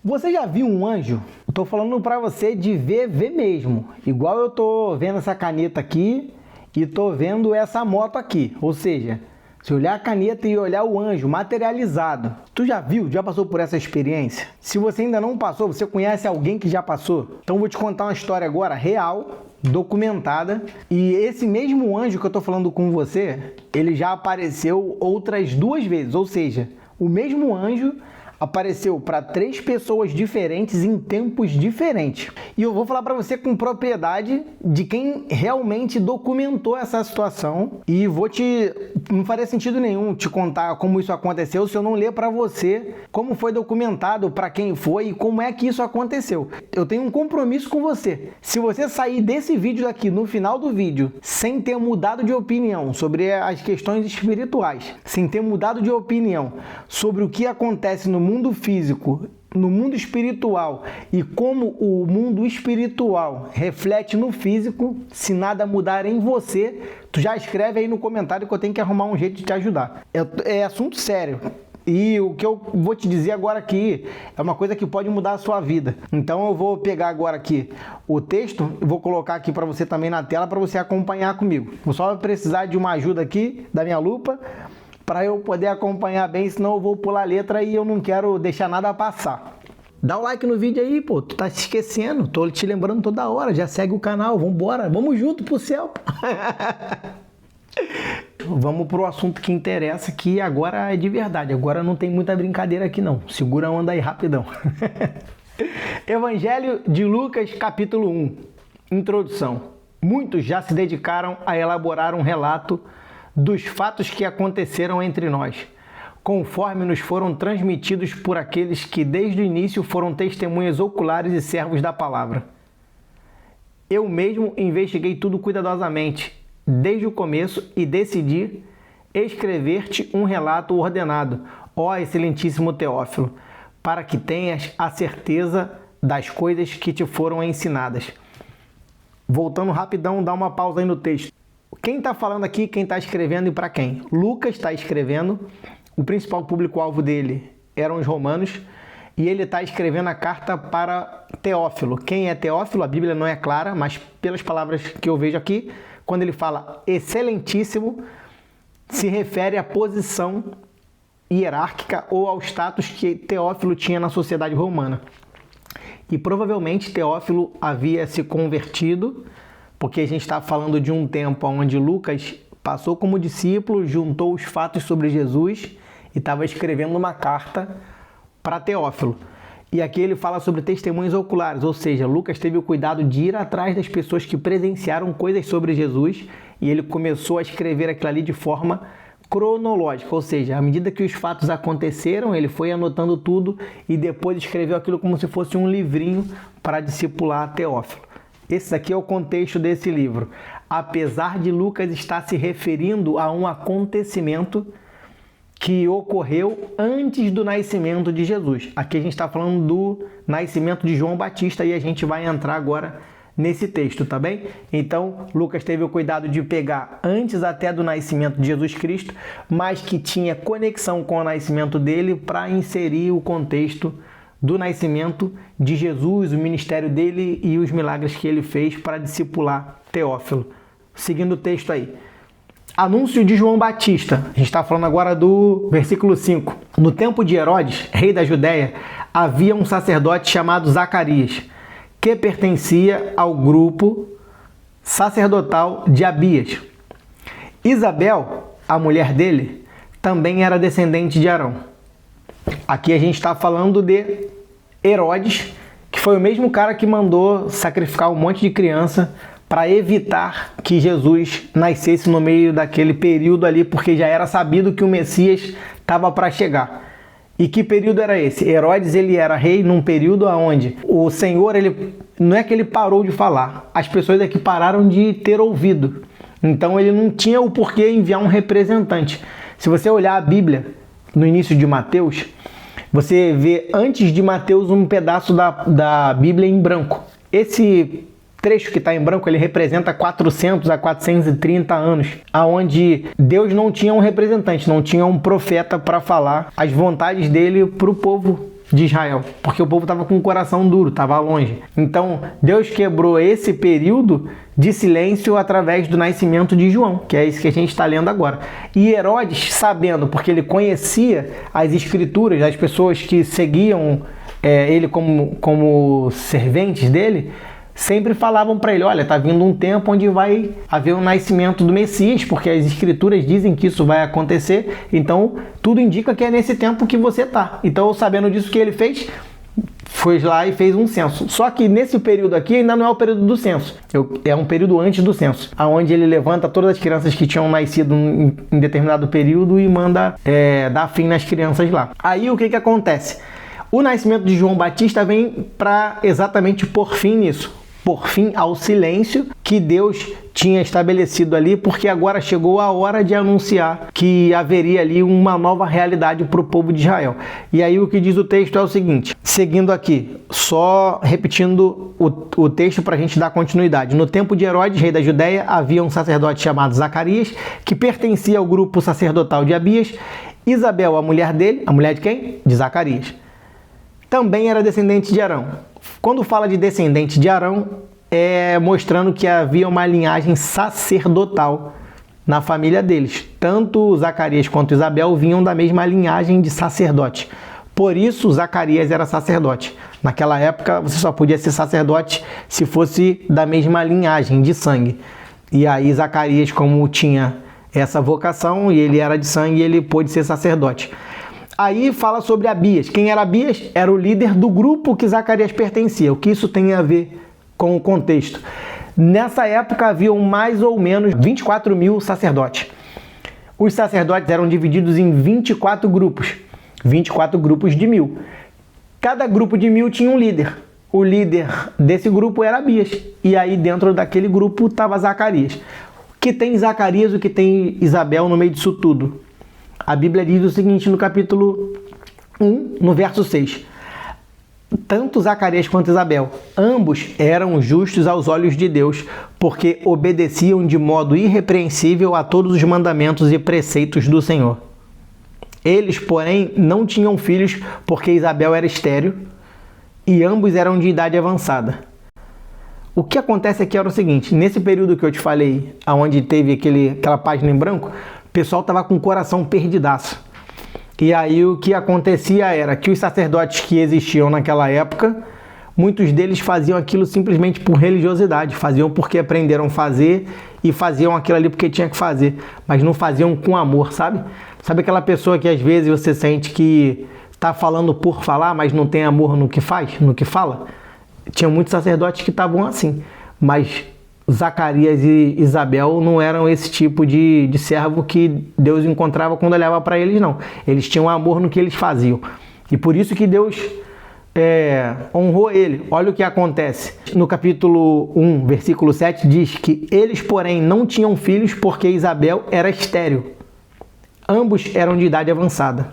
Você já viu um anjo? Estou falando para você de ver mesmo. Igual eu tô vendo essa caneta aqui e tô vendo essa moto aqui. Ou seja, se olhar a caneta e olhar o anjo materializado. Tu já viu? Já passou por essa experiência? Se você ainda não passou, você conhece alguém que já passou? Então eu vou te contar uma história agora real, documentada. E esse mesmo anjo que eu tô falando com você, ele já apareceu outras 2 vezes. Ou seja, o mesmo anjo apareceu para 3 pessoas diferentes em tempos diferentes. E eu vou falar para você com propriedade de quem realmente documentou essa situação. E não faria sentido nenhum te contar como isso aconteceu se eu não ler para você como foi documentado, para quem foi e como é que isso aconteceu. Eu tenho um compromisso com você. Se você sair desse vídeo aqui no final do vídeo sem ter mudado de opinião sobre as questões espirituais, sem ter mudado de opinião sobre o que acontece no mundo físico, no mundo espiritual e como o mundo espiritual reflete no físico, se nada mudar em você, tu já escreve aí no comentário que eu tenho que arrumar um jeito de te ajudar. É assunto sério. E o que eu vou te dizer agora aqui é uma coisa que pode mudar a sua vida. Então eu vou pegar agora aqui o texto e vou colocar aqui para você também na tela para você acompanhar comigo. Vou só precisar de uma ajuda aqui da minha lupa para eu poder acompanhar bem, senão eu vou pular a letra e eu não quero deixar nada passar. Dá o like no vídeo aí, pô, tu tá se esquecendo, tô te lembrando toda hora, já segue o canal, vambora, vamos junto pro céu. Vamos pro assunto que interessa, que agora é de verdade, agora não tem muita brincadeira aqui não, segura a onda aí rapidão. Evangelho de Lucas, capítulo 1, introdução. Muitos já se dedicaram a elaborar um relato dos fatos que aconteceram entre nós, conforme nos foram transmitidos por aqueles que desde o início foram testemunhas oculares e servos da palavra. Eu mesmo investiguei tudo cuidadosamente, desde o começo, e decidi escrever-te um relato ordenado, ó excelentíssimo Teófilo, para que tenhas a certeza das coisas que te foram ensinadas. Voltando rapidão, dá uma pausa aí no texto. Quem está falando aqui, quem está escrevendo e para quem? Lucas está escrevendo, o principal público-alvo dele eram os romanos, e ele está escrevendo a carta para Teófilo. Quem é Teófilo? A Bíblia não é clara, mas pelas palavras que eu vejo aqui, quando ele fala excelentíssimo, se refere à posição hierárquica ou ao status que Teófilo tinha na sociedade romana. E provavelmente Teófilo havia se convertido, porque a gente está falando de um tempo onde Lucas passou como discípulo, juntou os fatos sobre Jesus e estava escrevendo uma carta para Teófilo. E aqui ele fala sobre testemunhos oculares, ou seja, Lucas teve o cuidado de ir atrás das pessoas que presenciaram coisas sobre Jesus e ele começou a escrever aquilo ali de forma cronológica, ou seja, à medida que os fatos aconteceram, ele foi anotando tudo e depois escreveu aquilo como se fosse um livrinho para discipular Teófilo. Esse aqui é o contexto desse livro. Apesar de Lucas estar se referindo a um acontecimento que ocorreu antes do nascimento de Jesus. Aqui a gente está falando do nascimento de João Batista e a gente vai entrar agora nesse texto, tá bem? Então, Lucas teve o cuidado de pegar antes até do nascimento de Jesus Cristo, mas que tinha conexão com o nascimento dele para inserir o contexto do nascimento de Jesus, o ministério dele e os milagres que ele fez para discipular Teófilo. Seguindo o texto aí. Anúncio de João Batista. A gente está falando agora do versículo 5. No tempo de Herodes, rei da Judéia, havia um sacerdote chamado Zacarias, que pertencia ao grupo sacerdotal de Abias. Isabel, a mulher dele, também era descendente de Arão. Aqui a gente está falando de Herodes, que foi o mesmo cara que mandou sacrificar um monte de criança para evitar que Jesus nascesse no meio daquele período ali, porque já era sabido que o Messias estava para chegar. E que período era esse? Herodes, ele era rei num período onde o Senhor, ele não é que ele parou de falar, as pessoas é que pararam de ter ouvido. Então ele não tinha o porquê enviar um representante. Se você olhar a Bíblia, no início de Mateus, você vê antes de Mateus um pedaço da Bíblia em branco. Esse trecho que está em branco, ele representa 400 a 430 anos, aonde Deus não tinha um representante, não tinha um profeta para falar as vontades dele para o povo de Israel, porque o povo estava com o coração duro, estava longe. Então, Deus quebrou esse período de silêncio através do nascimento de João, que é isso que a gente está lendo agora. E Herodes, sabendo, porque ele conhecia as escrituras, as pessoas que seguiam ele como serventes dele, sempre falavam para ele, olha, está vindo um tempo onde vai haver um nascimento do Messias, porque as escrituras dizem que isso vai acontecer, então tudo indica que é nesse tempo que você está. Então, sabendo disso, que ele fez, foi lá e fez um censo. Só que nesse período aqui ainda não é o período do censo, é um período antes do censo, onde ele levanta todas as crianças que tinham nascido em determinado período e manda dar fim nas crianças lá. Aí o que acontece? O nascimento de João Batista vem para exatamente pôr fim nisso, por fim ao silêncio que Deus tinha estabelecido ali, porque agora chegou a hora de anunciar que haveria ali uma nova realidade para o povo de Israel. E aí o que diz o texto é o seguinte, seguindo aqui, só repetindo o texto para a gente dar continuidade. No tempo de Herodes, rei da Judéia, havia um sacerdote chamado Zacarias, que pertencia ao grupo sacerdotal de Abias. Isabel, a mulher dele, a mulher de quem? De Zacarias, também era descendente de Arão. Quando fala de descendente de Arão, é mostrando que havia uma linhagem sacerdotal na família deles. Tanto Zacarias quanto Isabel vinham da mesma linhagem de sacerdote. Por isso, Zacarias era sacerdote. Naquela época, você só podia ser sacerdote se fosse da mesma linhagem de sangue. E aí, Zacarias, como tinha essa vocação e ele era de sangue, ele pôde ser sacerdote. Aí fala sobre Abias. Quem era Abias? Era o líder do grupo que Zacarias pertencia. O que isso tem a ver com o contexto? Nessa época haviam mais ou menos 24 mil sacerdotes. Os sacerdotes eram divididos em 24 grupos. 24 grupos de 1000. Cada grupo de 1000 tinha um líder. O líder desse grupo era Abias. E aí dentro daquele grupo estava Zacarias. O que tem Zacarias, o que tem Isabel no meio disso tudo? A Bíblia diz o seguinte no capítulo 1, no verso 6. Tanto Zacarias quanto Isabel, ambos eram justos aos olhos de Deus, porque obedeciam de modo irrepreensível a todos os mandamentos e preceitos do Senhor. Eles, porém, não tinham filhos, porque Isabel era estéril, e ambos eram de idade avançada. O que acontece aqui era o seguinte, nesse período que eu te falei, onde teve aquela página em branco, o pessoal estava com o coração perdidaço. E aí o que acontecia era que os sacerdotes que existiam naquela época, muitos deles faziam aquilo simplesmente por religiosidade, faziam porque aprenderam a fazer e faziam aquilo ali porque tinha que fazer, mas não faziam com amor, sabe? Sabe aquela pessoa que às vezes você sente que está falando por falar, mas não tem amor no que faz, no que fala? Tinha muitos sacerdotes que estavam assim, mas Zacarias e Isabel não eram esse tipo de servo que Deus encontrava quando olhava para eles, não. Eles tinham amor no que eles faziam. E por isso que Deus honrou ele. Olha o que acontece. No capítulo 1, versículo 7, diz que eles, porém, não tinham filhos porque Isabel era estéril. Ambos eram de idade avançada.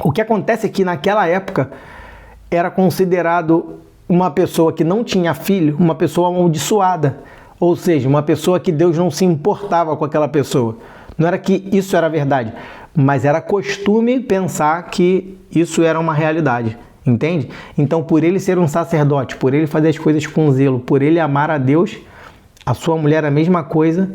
O que acontece é que naquela época era considerado uma pessoa que não tinha filho, uma pessoa amaldiçoada. Ou seja, uma pessoa que Deus não se importava com aquela pessoa. Não era que isso era verdade, mas era costume pensar que isso era uma realidade, entende? Então, por ele ser um sacerdote, por ele fazer as coisas com zelo, por ele amar a Deus, a sua mulher a mesma coisa,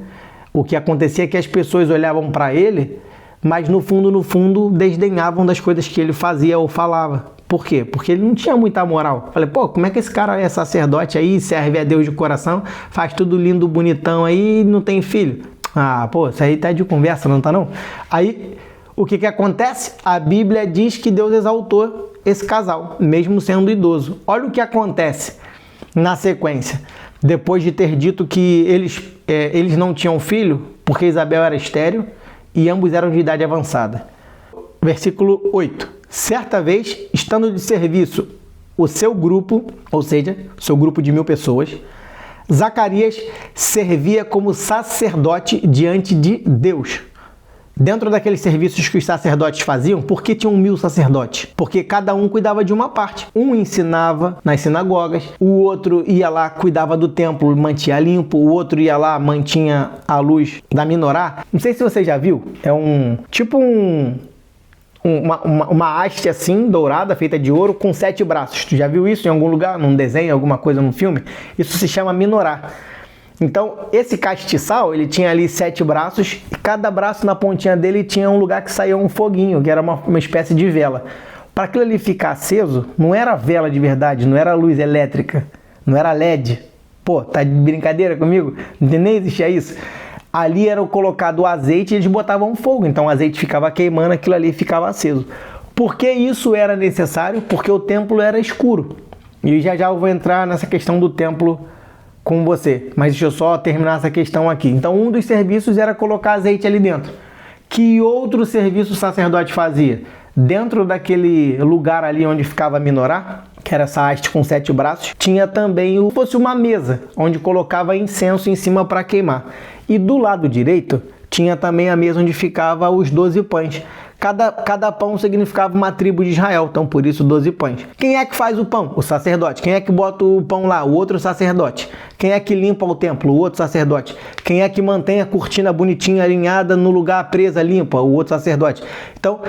o que acontecia é que as pessoas olhavam para ele, mas no fundo, desdenhavam das coisas que ele fazia ou falava. Por quê? Porque ele não tinha muita moral. Falei, pô, como é que esse cara é sacerdote aí, serve a Deus de coração, faz tudo lindo, bonitão aí e não tem filho? Ah, pô, isso aí tá de conversa, não tá não? Aí, o que acontece? A Bíblia diz que Deus exaltou esse casal, mesmo sendo idoso. Olha o que acontece na sequência. Depois de ter dito que eles não tinham filho, porque Isabel era estéril e ambos eram de idade avançada. Versículo 8. Certa vez, estando de serviço o seu grupo, ou seja, o seu grupo de 1000 pessoas, Zacarias servia como sacerdote diante de Deus. Dentro daqueles serviços que os sacerdotes faziam, por que tinham 1000 sacerdotes? Porque cada um cuidava de uma parte. Um ensinava nas sinagogas, o outro ia lá, cuidava do templo, mantinha limpo, o outro ia lá, mantinha a luz da menorá. Não sei se você já viu, é um uma haste assim, dourada, feita de ouro, com 7 braços. Tu já viu isso em algum lugar, num desenho, alguma coisa, num filme? Isso se chama menorá. Então, esse castiçal, ele tinha ali 7 braços, e cada braço na pontinha dele tinha um lugar que saía um foguinho, que era uma espécie de vela. Para aquilo ali ficar aceso, não era vela de verdade, não era luz elétrica, não era LED. Pô, tá de brincadeira comigo? Nem existia isso. Ali era colocado o azeite e eles botavam fogo, então o azeite ficava queimando, aquilo ali ficava aceso. Por que isso era necessário? Porque o templo era escuro. E já eu vou entrar nessa questão do templo com você, mas deixa eu só terminar essa questão aqui. Então, um dos serviços era colocar azeite ali dentro. Que outro serviço o sacerdote fazia? Dentro daquele lugar ali onde ficava a menorá, que era essa haste com 7 braços, tinha também fosse uma mesa, onde colocava incenso em cima para queimar. E do lado direito, tinha também a mesa onde ficava os 12 pães. Cada pão significava uma tribo de Israel, então por isso 12 pães. Quem é que faz o pão? O sacerdote. Quem é que bota o pão lá? O outro sacerdote. Quem é que limpa o templo? O outro sacerdote. Quem é que mantém a cortina bonitinha alinhada no lugar presa limpa? O outro sacerdote. Então,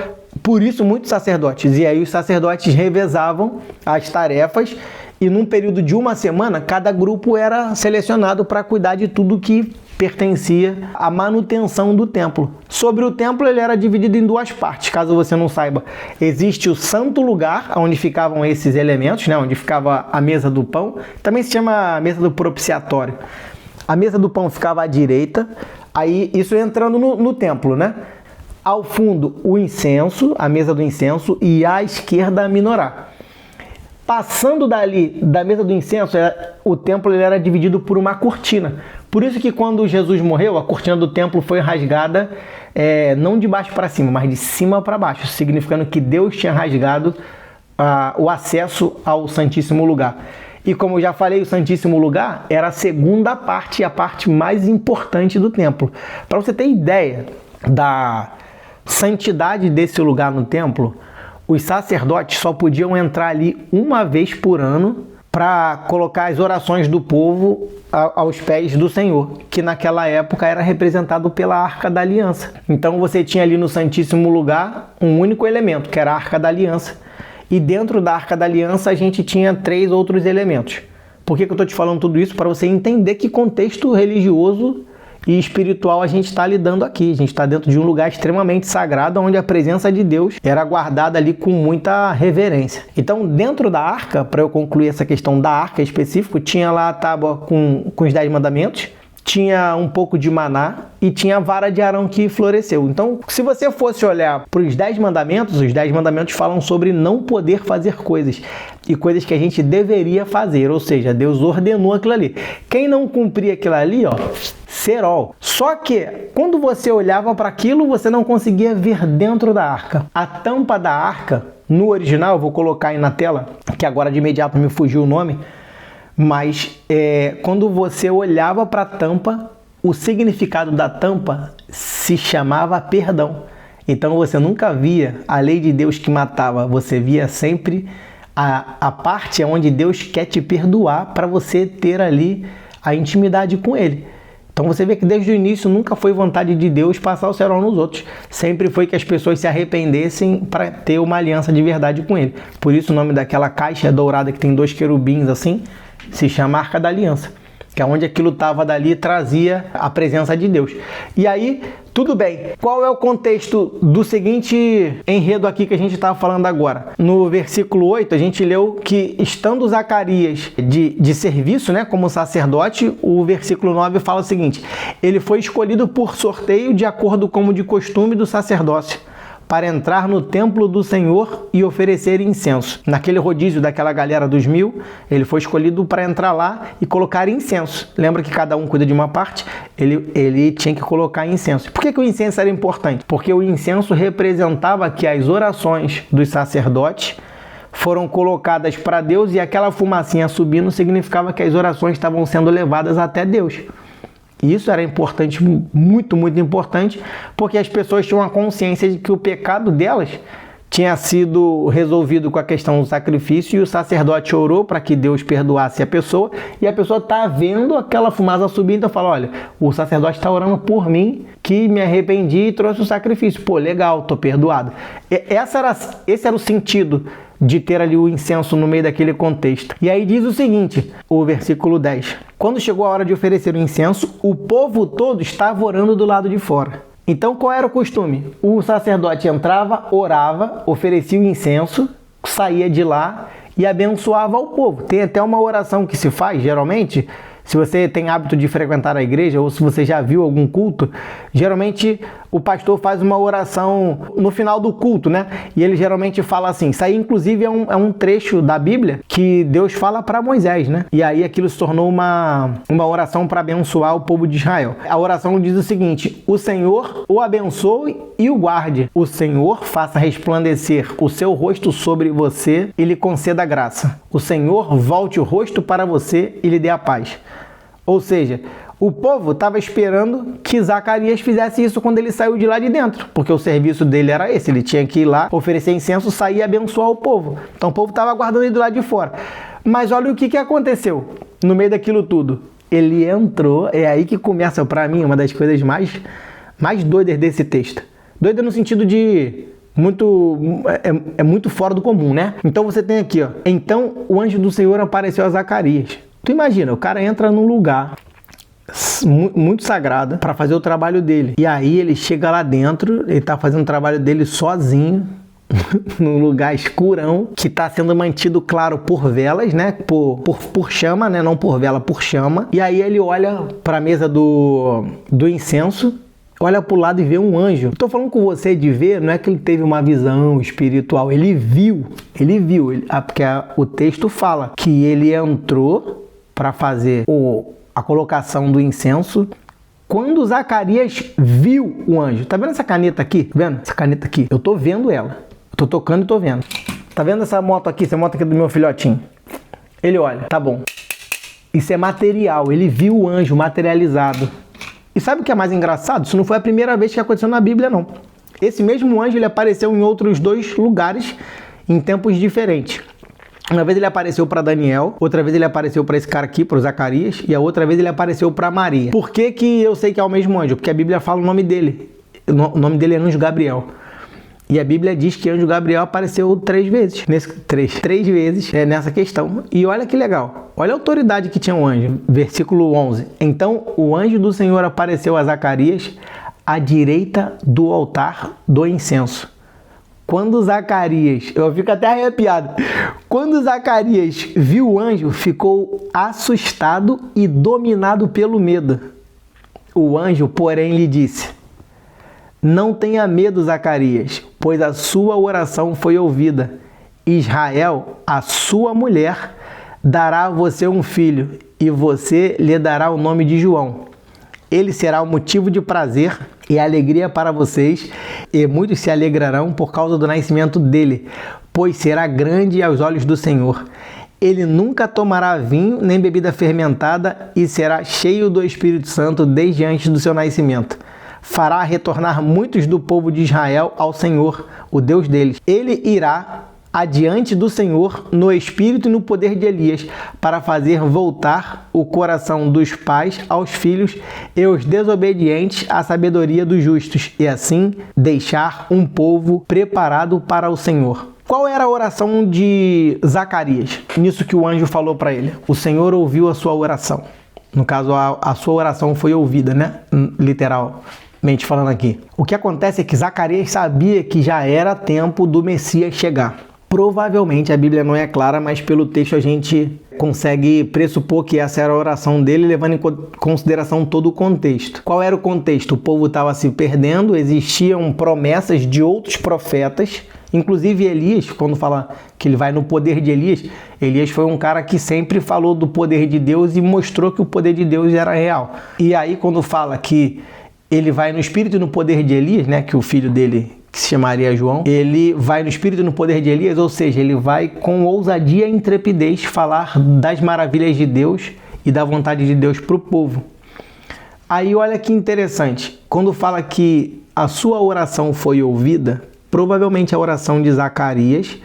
por isso muitos sacerdotes. E aí os sacerdotes revezavam as tarefas e num período de uma semana, cada grupo era selecionado para cuidar de tudo que pertencia à manutenção do templo. Sobre o templo, ele era dividido em 2 partes, caso você não saiba. Existe o santo lugar, onde ficavam esses elementos, né? Onde ficava a mesa do pão. Também se chama mesa do propiciatório. A mesa do pão ficava à direita, aí isso entrando no templo, né? Ao fundo, o incenso, a mesa do incenso, e à esquerda a menorá. Passando dali, da mesa do incenso, o templo ele era dividido por uma cortina. Por isso que quando Jesus morreu, a cortina do templo foi rasgada, não de baixo para cima, mas de cima para baixo, significando que Deus tinha rasgado o acesso ao Santíssimo Lugar. E como eu já falei, o Santíssimo Lugar era a segunda parte, a parte mais importante do templo. Para você ter ideia da santidade desse lugar no templo, os sacerdotes só podiam entrar ali uma vez por ano para colocar as orações do povo aos pés do Senhor, que naquela época era representado pela Arca da Aliança. Então você tinha ali no Santíssimo Lugar um único elemento, que era a Arca da Aliança. E dentro da Arca da Aliança a gente tinha 3 outros elementos. Por que eu estou te falando tudo isso? Para você entender que contexto religioso e espiritual a gente está lidando aqui. A gente está dentro de um lugar extremamente sagrado, onde a presença de Deus era guardada ali com muita reverência. Então, dentro da arca, para eu concluir essa questão da arca específico, tinha lá a tábua com os 10 mandamentos, tinha um pouco de maná e tinha a vara de Arão que floresceu. Então, se você fosse olhar para os 10 mandamentos, os 10 mandamentos falam sobre não poder fazer coisas e coisas que a gente deveria fazer, ou seja, Deus ordenou aquilo ali. Quem não cumpria aquilo ali, ó, cerol. Só que, quando você olhava para aquilo, você não conseguia ver dentro da arca. A tampa da arca, no original, eu vou colocar aí na tela, que agora de imediato me fugiu o nome, mas quando você olhava para a tampa, o significado da tampa se chamava perdão. Então você nunca via a lei de Deus que matava, você via sempre a parte onde Deus quer te perdoar para você ter ali a intimidade com Ele. Então você vê que desde o início nunca foi vontade de Deus passar o cerol nos outros. Sempre foi que as pessoas se arrependessem para ter uma aliança de verdade com Ele. Por isso o nome daquela caixa dourada que tem 2 querubins assim, se chama Arca da Aliança, que é onde aquilo estava dali e trazia a presença de Deus. E aí, tudo bem. Qual é o contexto do seguinte enredo aqui que a gente estava falando agora? No versículo 8, a gente leu que, estando Zacarias de serviço, né, como sacerdote, o versículo 9 fala o seguinte: ele foi escolhido por sorteio de acordo com o de costume do sacerdócio, para entrar no templo do Senhor e oferecer incenso. Naquele rodízio daquela galera dos 1000, ele foi escolhido para entrar lá e colocar incenso. Lembra que cada um cuida de uma parte? Ele tinha que colocar incenso. Por que o incenso era importante? Porque o incenso representava que as orações dos sacerdotes foram colocadas para Deus e aquela fumacinha subindo significava que as orações estavam sendo levadas até Deus. Isso era importante, muito, muito importante, porque as pessoas tinham a consciência de que o pecado delas tinha sido resolvido com a questão do sacrifício e o sacerdote orou para que Deus perdoasse a pessoa, e a pessoa está vendo aquela fumaça subir, então fala, olha, o sacerdote está orando por mim, que me arrependi e trouxe o sacrifício. Pô, legal, tô perdoado. Esse era o sentido de ter ali o incenso no meio daquele contexto. E aí diz o seguinte, o versículo 10. Quando chegou a hora de oferecer o incenso, o povo todo estava orando do lado de fora. Então, qual era o costume? O sacerdote entrava, orava, oferecia o incenso, saía de lá e abençoava o povo. Tem até uma oração que se faz, geralmente, se você tem hábito de frequentar a igreja ou se você já viu algum culto, geralmente o pastor faz uma oração no final do culto, né? E ele geralmente fala assim, isso aí inclusive é um trecho da Bíblia que Deus fala para Moisés, né? E aí aquilo se tornou uma oração para abençoar o povo de Israel. A oração diz o seguinte, o Senhor o abençoe e o guarde. O Senhor faça resplandecer o seu rosto sobre você e lhe conceda graça. O Senhor volte o rosto para você e lhe dê a paz. Ou seja, o povo estava esperando que Zacarias fizesse isso quando ele saiu de lá de dentro, porque o serviço dele era esse, ele tinha que ir lá, oferecer incenso, sair e abençoar o povo. Então o povo estava aguardando ele do lado de fora. Mas olha o que aconteceu no meio daquilo tudo. Ele entrou, é aí que começa para mim uma das coisas mais doidas desse texto. Doida no sentido de é muito fora do comum, né? Então você tem aqui, ó. Então o anjo do Senhor apareceu a Zacarias. Tu imagina, o cara entra num lugar muito sagrado para fazer o trabalho dele. E aí ele chega lá dentro, ele tá fazendo o trabalho dele sozinho, num lugar escurão, que está sendo mantido, claro, por velas, né? Por chama, né? Não por vela, por chama. E aí ele olha para a mesa do incenso, olha para o lado e vê um anjo. Estou falando com você de ver, não é que ele teve uma visão espiritual, ele viu, porque o texto fala que ele entrou para fazer a colocação do incenso. Quando Zacarias viu o anjo, tá vendo essa caneta aqui? Tá vendo? Essa caneta aqui, eu tô vendo ela. Eu tô tocando e tô vendo. Tá vendo essa moto aqui do meu filhotinho? Ele olha, tá bom. Isso é material, ele viu o anjo materializado. E sabe o que é mais engraçado? Isso não foi a primeira vez que aconteceu na Bíblia, não. Esse mesmo anjo, ele apareceu em outros 2 lugares, em tempos diferentes. Uma vez ele apareceu para Daniel, outra vez ele apareceu para esse cara aqui, para o Zacarias, e a outra vez ele apareceu para Maria. Por que eu sei que é o mesmo anjo? Porque a Bíblia fala o nome dele. O nome dele é Anjo Gabriel. E a Bíblia diz que Anjo Gabriel apareceu 3 vezes. Três vezes nessa questão. E olha que legal. Olha a autoridade que tinha o anjo. Versículo 11. Então o anjo do Senhor apareceu a Zacarias à direita do altar do incenso. Quando Zacarias, eu fico até arrepiado, quando Zacarias viu o anjo, ficou assustado e dominado pelo medo. O anjo, porém, lhe disse, não tenha medo, Zacarias, pois a sua oração foi ouvida. Israel, a sua mulher, dará a você um filho, e você lhe dará o nome de João. Ele será um motivo de prazer e alegria para vocês, e muitos se alegrarão por causa do nascimento dele, pois será grande aos olhos do Senhor. Ele nunca tomará vinho nem bebida fermentada e será cheio do Espírito Santo desde antes do seu nascimento. Fará retornar muitos do povo de Israel ao Senhor, o Deus deles. Ele irá adiante do Senhor no espírito e no poder de Elias, para fazer voltar o coração dos pais aos filhos e os desobedientes à sabedoria dos justos, e assim deixar um povo preparado para o Senhor. Qual era a oração de Zacarias? Nisso que o anjo falou para ele. O Senhor ouviu a sua oração. No caso, a sua oração foi ouvida, né? Literalmente falando aqui. O que acontece é que Zacarias sabia que já era tempo do Messias chegar. Provavelmente, a Bíblia não é clara, mas pelo texto a gente consegue pressupor que essa era a oração dele, levando em consideração todo o contexto. Qual era o contexto? O povo estava se perdendo, existiam promessas de outros profetas, inclusive Elias, quando fala que ele vai no poder de Elias, Elias foi um cara que sempre falou do poder de Deus e mostrou que o poder de Deus era real. E aí, quando fala que ele vai no espírito e no poder de Elias, né, que o filho dele, que se chamaria João, ele vai no espírito e no poder de Elias, ou seja, ele vai com ousadia e intrepidez falar das maravilhas de Deus e da vontade de Deus para o povo. Aí olha que interessante, quando fala que a sua oração foi ouvida, provavelmente a oração de Zacarias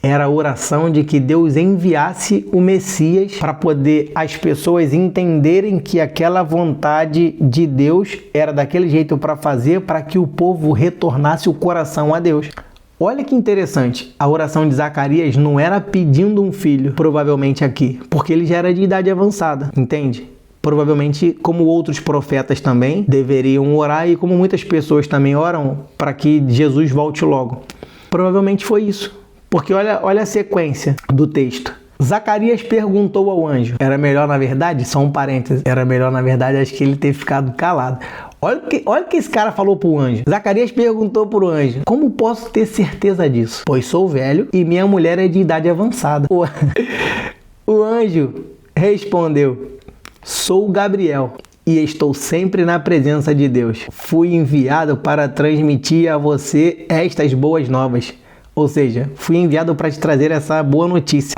era a oração de que Deus enviasse o Messias para poder as pessoas entenderem que aquela vontade de Deus era daquele jeito para fazer, para que o povo retornasse o coração a Deus. Olha que interessante, a oração de Zacarias não era pedindo um filho, provavelmente aqui, porque ele já era de idade avançada, entende? Provavelmente, como outros profetas também, deveriam orar e como muitas pessoas também oram para que Jesus volte logo. Provavelmente foi isso. Porque olha a sequência do texto. Zacarias perguntou ao anjo. Era melhor, na verdade, só um parênteses, era melhor, na verdade, acho que ele ter ficado calado. Olha o que esse cara falou pro anjo. Zacarias perguntou pro anjo: como posso ter certeza disso? Pois sou velho e minha mulher é de idade avançada. O anjo respondeu: sou Gabriel e estou sempre na presença de Deus. Fui enviado para transmitir a você estas boas novas. Ou seja, fui enviado para te trazer essa boa notícia.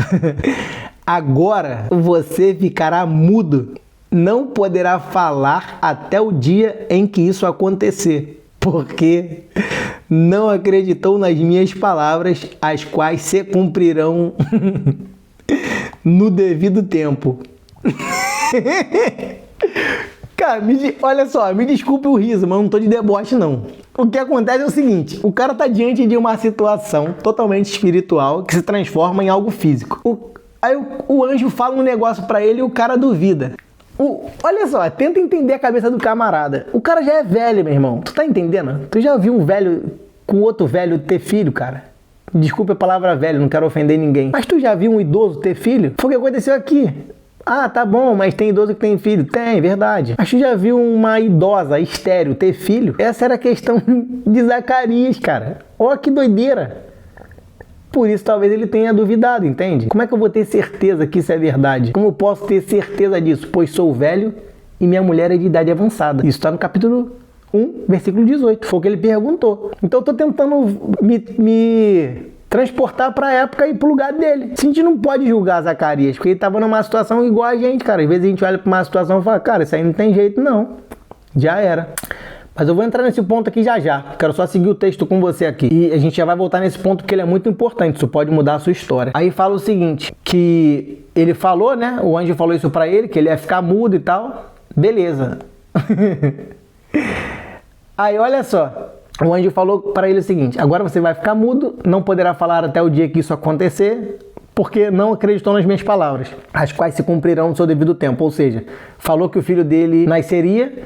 Agora você ficará mudo, não poderá falar até o dia em que isso acontecer, porque não acreditou nas minhas palavras, as quais se cumprirão no devido tempo. Cara, olha só, me desculpe o riso, mas não tô de deboche não. O que acontece é o seguinte, o cara tá diante de uma situação totalmente espiritual que se transforma em algo físico. Aí o anjo fala um negócio pra ele e o cara duvida. Olha só, tenta entender a cabeça do camarada. O cara já é velho, meu irmão. Tu tá entendendo? Tu já viu um velho com outro velho ter filho, cara? Desculpa a palavra velho, não quero ofender ninguém. Mas tu já viu um idoso ter filho? Foi o que aconteceu aqui. Ah, tá bom, mas tem idoso que tem filho. Tem, verdade. Mas tu já viu uma idosa estéril ter filho? Essa era a questão de Zacarias, cara. Ó, que doideira. Por isso talvez ele tenha duvidado, entende? Como é que eu vou ter certeza que isso é verdade? Como eu posso ter certeza disso? Pois sou velho e minha mulher é de idade avançada. Isso está no capítulo 1, versículo 18. Foi o que ele perguntou. Então eu tô tentando me transportar para a época e para o lugar dele. A gente não pode julgar Zacarias, porque ele estava numa situação igual a gente, cara. Às vezes a gente olha para uma situação e fala, cara, isso aí não tem jeito não. Já era. Mas eu vou entrar nesse ponto aqui já. Quero só seguir o texto com você aqui. E a gente já vai voltar nesse ponto porque ele é muito importante. Isso pode mudar a sua história. Aí fala o seguinte, que ele falou, né? O anjo falou isso para ele, que ele ia ficar mudo e tal. Beleza. Aí olha só. O anjo falou para ele o seguinte, agora você vai ficar mudo, não poderá falar até o dia que isso acontecer, porque não acreditou nas minhas palavras, as quais se cumprirão no seu devido tempo. Ou seja, falou que o filho dele nasceria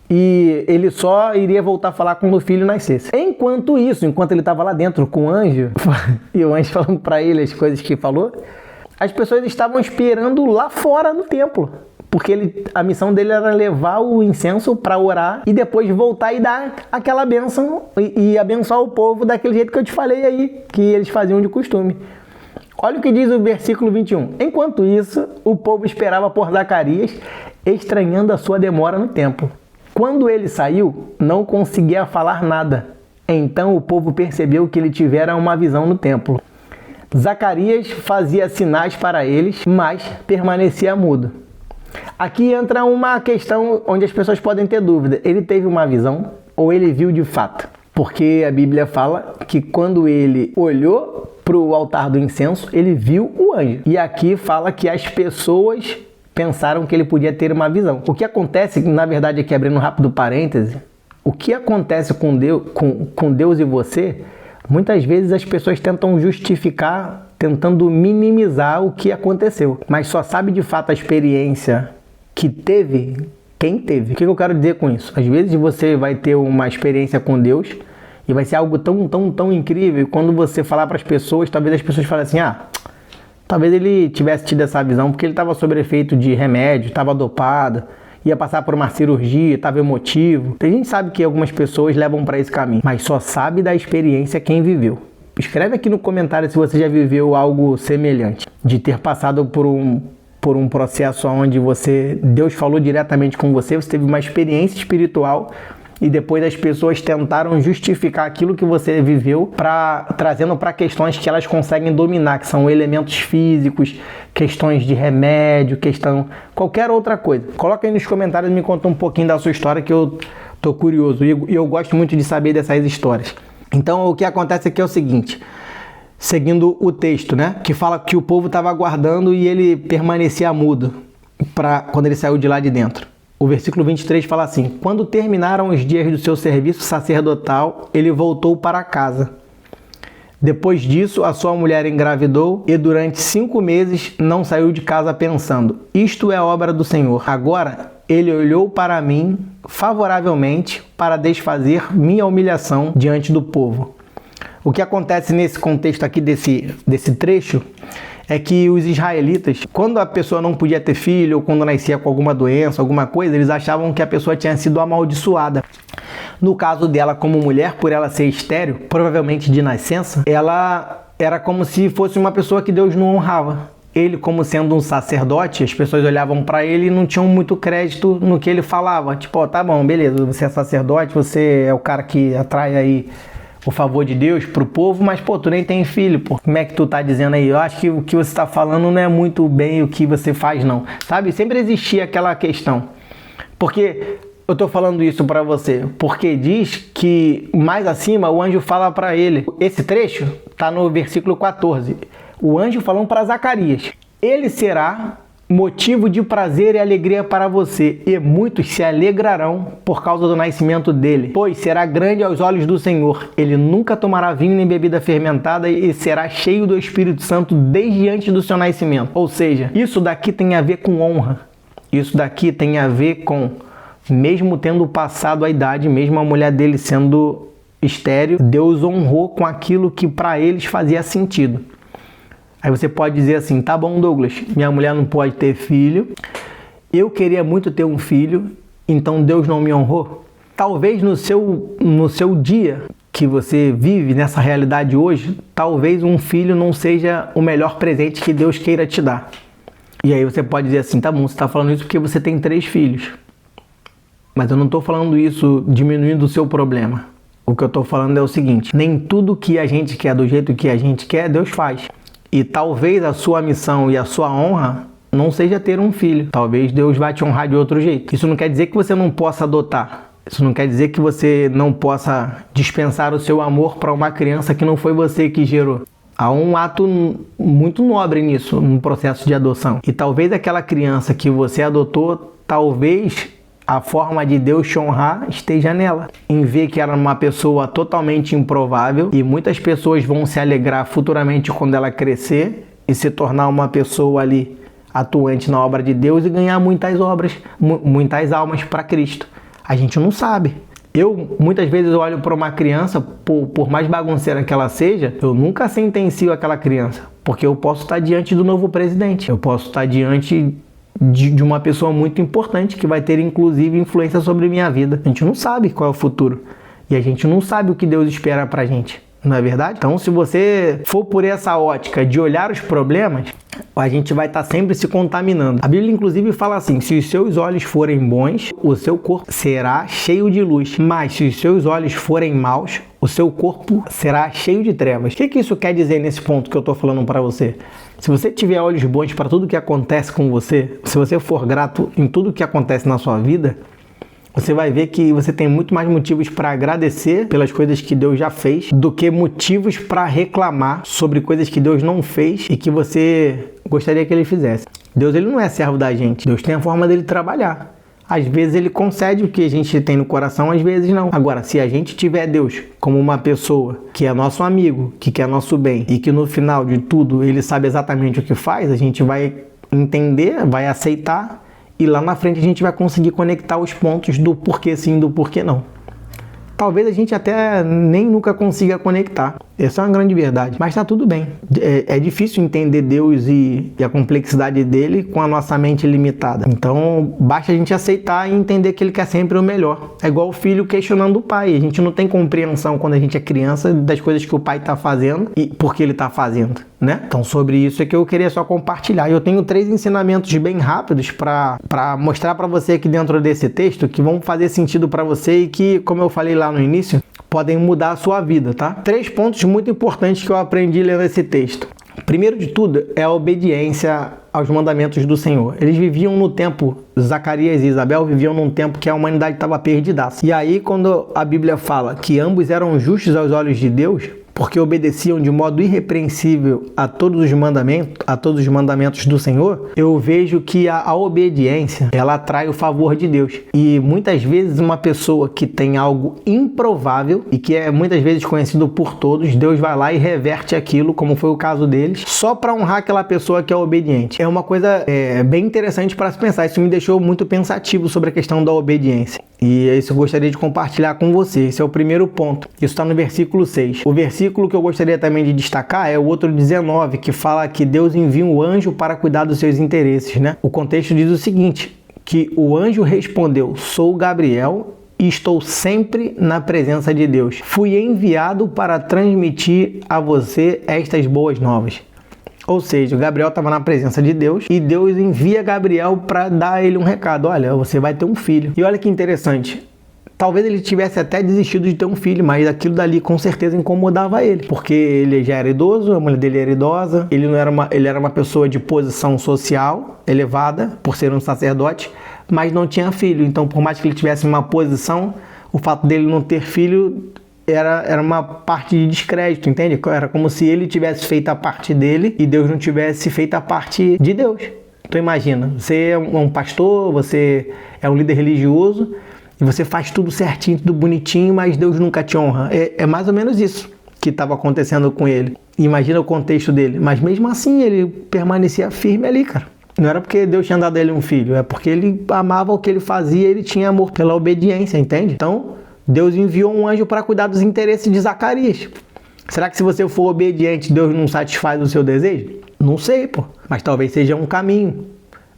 e ele só iria voltar a falar quando o filho nascesse. Enquanto isso, enquanto ele estava lá dentro com o anjo, e o anjo falando para ele as coisas que falou, as pessoas estavam esperando lá fora no templo. Porque a missão dele era levar o incenso para orar e depois voltar e dar aquela bênção e abençoar o povo daquele jeito que eu te falei aí, que eles faziam de costume. Olha o que diz o versículo 21. Enquanto isso, o povo esperava por Zacarias, estranhando a sua demora no templo. Quando ele saiu, não conseguia falar nada. Então o povo percebeu que ele tivera uma visão no templo. Zacarias fazia sinais para eles, mas permanecia mudo. Aqui entra uma questão onde as pessoas podem ter dúvida. Ele teve uma visão ou ele viu de fato? Porque a Bíblia fala que quando ele olhou para o altar do incenso, ele viu o anjo. E aqui fala que as pessoas pensaram que ele podia ter uma visão. O que acontece, na verdade, aqui abrindo um rápido parêntese, o que acontece com Deus e você, muitas vezes as pessoas tentam justificar, tentando minimizar o que aconteceu. Mas só sabe de fato a experiência que teve quem teve. O que eu quero dizer com isso? Às vezes você vai ter uma experiência com Deus e vai ser algo tão incrível. E quando você falar para as pessoas, talvez as pessoas falem assim, talvez ele tivesse tido essa visão porque ele estava sob efeito de remédio, estava dopado, ia passar por uma cirurgia, estava emotivo. A gente sabe que algumas pessoas levam para esse caminho, mas só sabe da experiência quem viveu. Escreve aqui no comentário se você já viveu algo semelhante, de ter passado por um processo onde Deus falou diretamente com você, você teve uma experiência espiritual e depois as pessoas tentaram justificar aquilo que você viveu, trazendo para questões que elas conseguem dominar, que são elementos físicos, questões de remédio, qualquer outra coisa. Coloca aí nos comentários e me conta um pouquinho da sua história que eu tô curioso e eu gosto muito de saber dessas histórias. Então o que acontece aqui é o seguinte, seguindo o texto, né, que fala que o povo estava aguardando e ele permanecia mudo quando ele saiu de lá de dentro. O versículo 23 fala assim: quando terminaram os dias do seu serviço sacerdotal, ele voltou para casa. Depois disso, a sua mulher engravidou e durante 5 meses não saiu de casa pensando: isto é obra do Senhor. Agora ele olhou para mim favoravelmente para desfazer minha humilhação diante do povo. O que acontece nesse contexto aqui desse trecho é que os israelitas, quando a pessoa não podia ter filho, ou quando nascia com alguma doença, alguma coisa, eles achavam que a pessoa tinha sido amaldiçoada. No caso dela como mulher, por ela ser estéril, provavelmente de nascença, ela era como se fosse uma pessoa que Deus não honrava. Ele, como sendo um sacerdote, as pessoas olhavam para ele e não tinham muito crédito no que ele falava. Tipo, ó, tá bom, beleza, você é sacerdote, você é o cara que atrai aí o favor de Deus pro povo, mas, pô, tu nem tem filho, pô. Como é que tu tá dizendo aí? Eu acho que o que você tá falando não é muito bem o que você faz, não. Sabe? Sempre existia aquela questão. Porque eu tô falando isso para você? Porque diz que mais acima o anjo fala para ele. Esse trecho tá no versículo 14. O anjo falando para Zacarias: ele será motivo de prazer e alegria para você, e muitos se alegrarão por causa do nascimento dele, pois será grande aos olhos do Senhor. Ele nunca tomará vinho nem bebida fermentada e será cheio do Espírito Santo desde antes do seu nascimento. Ou seja, isso daqui tem a ver com honra. Isso daqui tem a ver com, mesmo tendo passado a idade, mesmo a mulher dele sendo estéril, Deus honrou com aquilo que para eles fazia sentido. Aí você pode dizer assim: tá bom, Douglas, minha mulher não pode ter filho, eu queria muito ter um filho, então Deus não me honrou? Talvez no seu dia que você vive, nessa realidade hoje, talvez um filho não seja o melhor presente que Deus queira te dar. E aí você pode dizer assim: tá bom, você está falando isso porque você tem 3 filhos. Mas eu não estou falando isso diminuindo o seu problema. O que eu estou falando é o seguinte: nem tudo que a gente quer do jeito que a gente quer, Deus faz. E talvez a sua missão e a sua honra não seja ter um filho. Talvez Deus vai te honrar de outro jeito. Isso não quer dizer que você não possa adotar. Isso não quer dizer que você não possa dispensar o seu amor para uma criança que não foi você que gerou. Há um ato muito nobre nisso, no processo de adoção. E talvez aquela criança que você adotou, talvez a forma de Deus te honrar esteja nela. Em ver que ela é uma pessoa totalmente improvável e muitas pessoas vão se alegrar futuramente quando ela crescer e se tornar uma pessoa ali atuante na obra de Deus e ganhar muitas almas para Cristo. A gente não sabe. Eu, muitas vezes, olho para uma criança, por mais bagunceira que ela seja, eu nunca sentencio aquela criança, porque eu posso estar diante do novo presidente, eu posso estar diante de uma pessoa muito importante que vai ter, inclusive, influência sobre minha vida. A gente não sabe qual é o futuro e a gente não sabe o que Deus espera pra gente, não é verdade? Então, se você for por essa ótica de olhar os problemas, a gente vai estar sempre se contaminando. A Bíblia, inclusive, fala assim: se os seus olhos forem bons, o seu corpo será cheio de luz. Mas se os seus olhos forem maus, o seu corpo será cheio de trevas. O que isso quer dizer nesse ponto que eu estou falando para você? Se você tiver olhos bons para tudo que acontece com você, se você for grato em tudo que acontece na sua vida, você vai ver que você tem muito mais motivos para agradecer pelas coisas que Deus já fez do que motivos para reclamar sobre coisas que Deus não fez e que você gostaria que Ele fizesse. Deus, ele não é servo da gente. Deus tem a forma dele trabalhar. Às vezes ele concede o que a gente tem no coração, às vezes não. Agora, se a gente tiver Deus como uma pessoa que é nosso amigo, que quer nosso bem e que no final de tudo ele sabe exatamente o que faz, a gente vai entender, vai aceitar e lá na frente a gente vai conseguir conectar os pontos do porquê sim, do porquê não. Talvez a gente até nem nunca consiga conectar. Essa é uma grande verdade. Mas tá tudo bem. É difícil entender Deus e a complexidade dele com a nossa mente limitada. Então, basta a gente aceitar e entender que ele quer sempre o melhor. É igual o filho questionando o pai. A gente não tem compreensão quando a gente é criança das coisas que o pai tá fazendo e por que ele tá fazendo, né? Então, sobre isso é que eu queria só compartilhar. Eu tenho 3 ensinamentos bem rápidos para mostrar para você aqui dentro desse texto que vão fazer sentido para você e que, como eu falei lá no início, podem mudar a sua vida, tá? 3 pontos muito importantes que eu aprendi lendo esse texto. Primeiro de tudo é a obediência aos mandamentos do Senhor. Eles viviam no tempo, Zacarias e Isabel viviam num tempo que a humanidade estava perdidaça. E aí quando a Bíblia fala que ambos eram justos aos olhos de Deus, porque obedeciam de modo irrepreensível a todos os mandamentos do Senhor, eu vejo que a obediência, ela atrai o favor de Deus. E muitas vezes uma pessoa que tem algo improvável e que é muitas vezes conhecido por todos, Deus vai lá e reverte aquilo, como foi o caso deles, só para honrar aquela pessoa que é obediente. É uma coisa bem interessante para se pensar. Isso me deixou muito pensativo sobre a questão da obediência. E é isso que eu gostaria de compartilhar com você. Esse é o primeiro ponto. Isso está no versículo 6. O versículo que eu gostaria também de destacar é o outro 19, que fala que Deus envia um anjo para cuidar dos seus interesses, né? O contexto diz o seguinte, que o anjo respondeu: sou Gabriel e estou sempre na presença de Deus. Fui enviado para transmitir a você estas boas novas. Ou seja, o Gabriel estava na presença de Deus e Deus envia Gabriel para dar a ele um recado. Olha, você vai ter um filho. E olha que interessante. Talvez ele tivesse até desistido de ter um filho, mas aquilo dali com certeza incomodava ele. Porque ele já era idoso, a mulher dele era idosa, ele era uma pessoa de posição social elevada, por ser um sacerdote, mas não tinha filho. Então, por mais que ele tivesse uma posição, o fato dele não ter filho era uma parte de descrédito, entende? Era como se ele tivesse feito a parte dele e Deus não tivesse feito a parte de Deus. Então imagina, você é um pastor, você é um líder religioso e você faz tudo certinho, tudo bonitinho, mas Deus nunca te honra. É mais ou menos isso que estava acontecendo com ele. Imagina o contexto dele. Mas mesmo assim ele permanecia firme ali, cara. Não era porque Deus tinha dado a ele um filho, é porque ele amava o que ele fazia, ele tinha amor pela obediência, entende? Então Deus enviou um anjo para cuidar dos interesses de Zacarias. Será que se você for obediente, Deus não satisfaz o seu desejo? Não sei, pô. Mas talvez seja um caminho.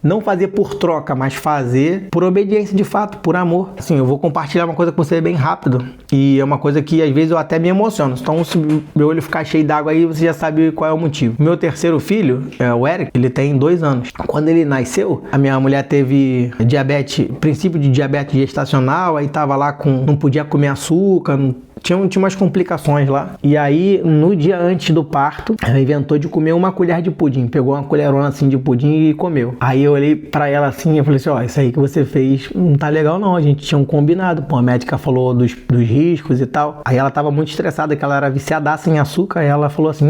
Não fazer por troca, mas fazer por obediência de fato, por amor. Assim, eu vou compartilhar uma coisa com você bem rápido. E é uma coisa que às vezes eu até me emociono. Então se meu olho ficar cheio d'água aí, você já sabe qual é o motivo. Meu terceiro filho, o Eric, ele tem 2 anos. Quando ele nasceu, a minha mulher teve diabetes, princípio de diabetes gestacional, aí tava lá não podia comer açúcar, tinha umas complicações lá. E aí, no dia antes do parto, ela inventou de comer uma colher de pudim. Pegou uma colherona assim de pudim e comeu. Aí eu olhei pra ela assim e falei assim, ó, isso aí que você fez não tá legal não. A gente tinha um combinado. Pô, a médica falou dos riscos e tal. Aí ela tava muito estressada, que ela era viciadaça em açúcar. Aí ela falou assim,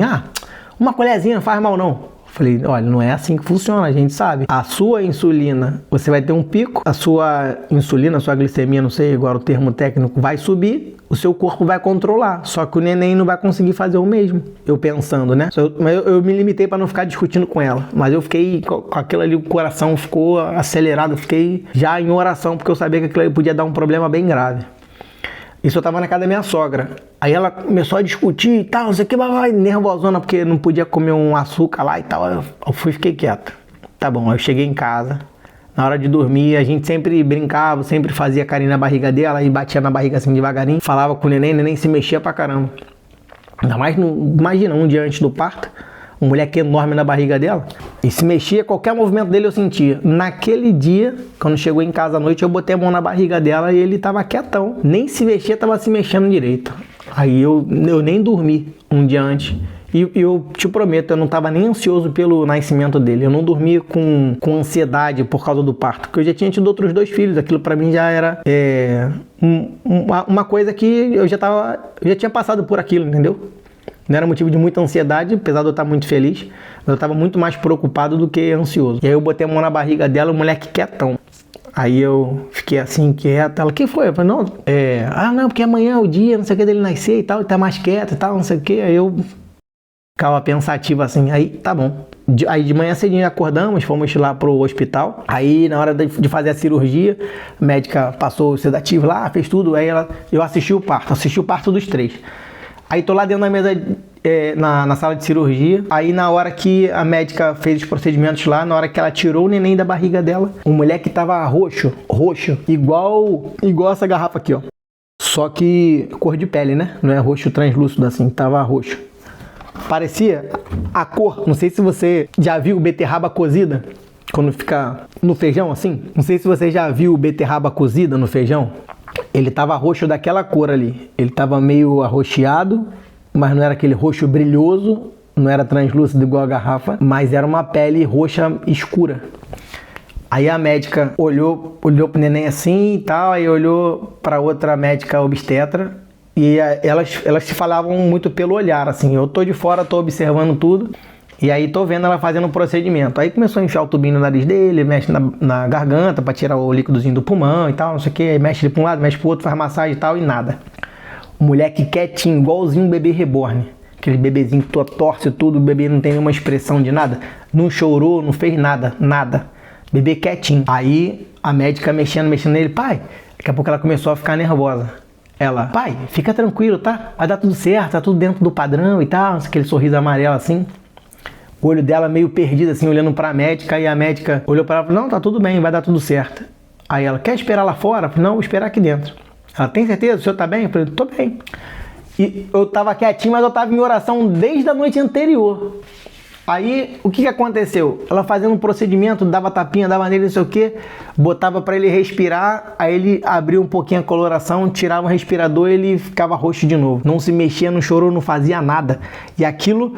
uma colherzinha não faz mal não. Falei, olha, não é assim que funciona, a gente sabe. A sua insulina, você vai ter um pico, a sua insulina, a sua glicemia, não sei agora o termo técnico, vai subir, o seu corpo vai controlar, só que o neném não vai conseguir fazer o mesmo. Eu pensando, né? Eu me limitei para não ficar discutindo com ela, mas eu fiquei com aquilo ali, o coração ficou acelerado, fiquei já em oração, porque eu sabia que aquilo ali podia dar um problema bem grave. Isso eu tava na casa da minha sogra. Aí ela começou a discutir e tal, não sei o que, nervosona, porque não podia comer um açúcar lá e tal. Eu fiquei quieto. Tá bom, aí eu cheguei em casa. Na hora de dormir, a gente sempre brincava, sempre fazia carinho na barriga dela e batia na barriga assim devagarinho. Falava com o neném se mexia pra caramba. Ainda mais, imagina, um dia antes do parto, um moleque enorme na barriga dela. E se mexia, qualquer movimento dele eu sentia. Naquele dia, quando chegou em casa à noite, eu botei a mão na barriga dela e ele tava quietão. Nem se mexia, tava se mexendo direito. Aí eu nem dormi um dia antes. E eu te prometo, eu não tava nem ansioso pelo nascimento dele. Eu não dormia com ansiedade por causa do parto. Porque eu já tinha tido outros 2 filhos. Aquilo pra mim já era uma coisa que eu já tinha passado por aquilo, entendeu? Não era motivo de muita ansiedade, apesar de eu estar muito feliz, mas eu estava muito mais preocupado do que ansioso. E aí eu botei a mão na barriga dela, o moleque quietão. Aí eu fiquei assim, quieto. Ela, que foi? Eu falei, não, porque amanhã é o dia, não sei o que, dele nascer e tal, ele tá mais quieto e tal, não sei o que. Aí eu ficava pensativo assim, aí tá bom. Aí de manhã cedinho acordamos, fomos lá pro hospital. Aí na hora de fazer a cirurgia, a médica passou o sedativo lá, fez tudo. Aí eu assisti o parto dos 3. Aí tô lá dentro da mesa, na sala de cirurgia. Aí na hora que a médica fez os procedimentos lá, na hora que ela tirou o neném da barriga dela, o moleque tava roxo, igual essa garrafa aqui, ó. Só que cor de pele, né? Não é roxo translúcido assim, tava roxo. Parecia a cor, não sei se você já viu beterraba cozida, quando fica no feijão assim. Não sei se você já viu beterraba cozida no feijão. Ele tava roxo daquela cor ali. Ele tava meio arroxeado, mas não era aquele roxo brilhoso, não era translúcido igual a garrafa, mas era uma pele roxa escura. Aí a médica olhou pro neném assim e tal, aí olhou para outra médica obstetra e elas se falavam muito pelo olhar, assim. Eu tô de fora, tô observando tudo e aí tô vendo ela fazendo o procedimento. Aí começou a enfiar o tubinho no nariz dele, mexe na garganta para tirar o líquidozinho do pulmão e tal, não sei o que, aí mexe ele pra um lado, mexe pro outro, faz massagem e tal e nada. O moleque quietinho, igualzinho um bebê reborn. Aquele bebezinho que torce tudo, o bebê não tem nenhuma expressão de nada, não chorou, não fez nada. Bebê quietinho. Aí a médica mexendo nele. Pai, daqui a pouco ela começou a ficar nervosa. Ela, pai, fica tranquilo, tá? Vai dar tudo certo, tá tudo dentro do padrão e tal. Aquele sorriso amarelo assim. O olho dela meio perdido assim, olhando pra médica. E a médica olhou pra ela e falou, não, tá tudo bem, vai dar tudo certo. Aí ela, quer esperar lá fora? Eu falei, não, vou esperar aqui dentro. Ela, tem certeza? O senhor tá bem? Eu falei, tô bem. E eu tava quietinho, mas eu tava em oração desde a noite anterior. Aí, o que aconteceu? Ela fazendo um procedimento, dava tapinha, dava nele, não sei o que, botava pra ele respirar, aí ele abriu um pouquinho a coloração, tirava o respirador e ele ficava roxo de novo. Não se mexia, não chorou, não fazia nada. E aquilo,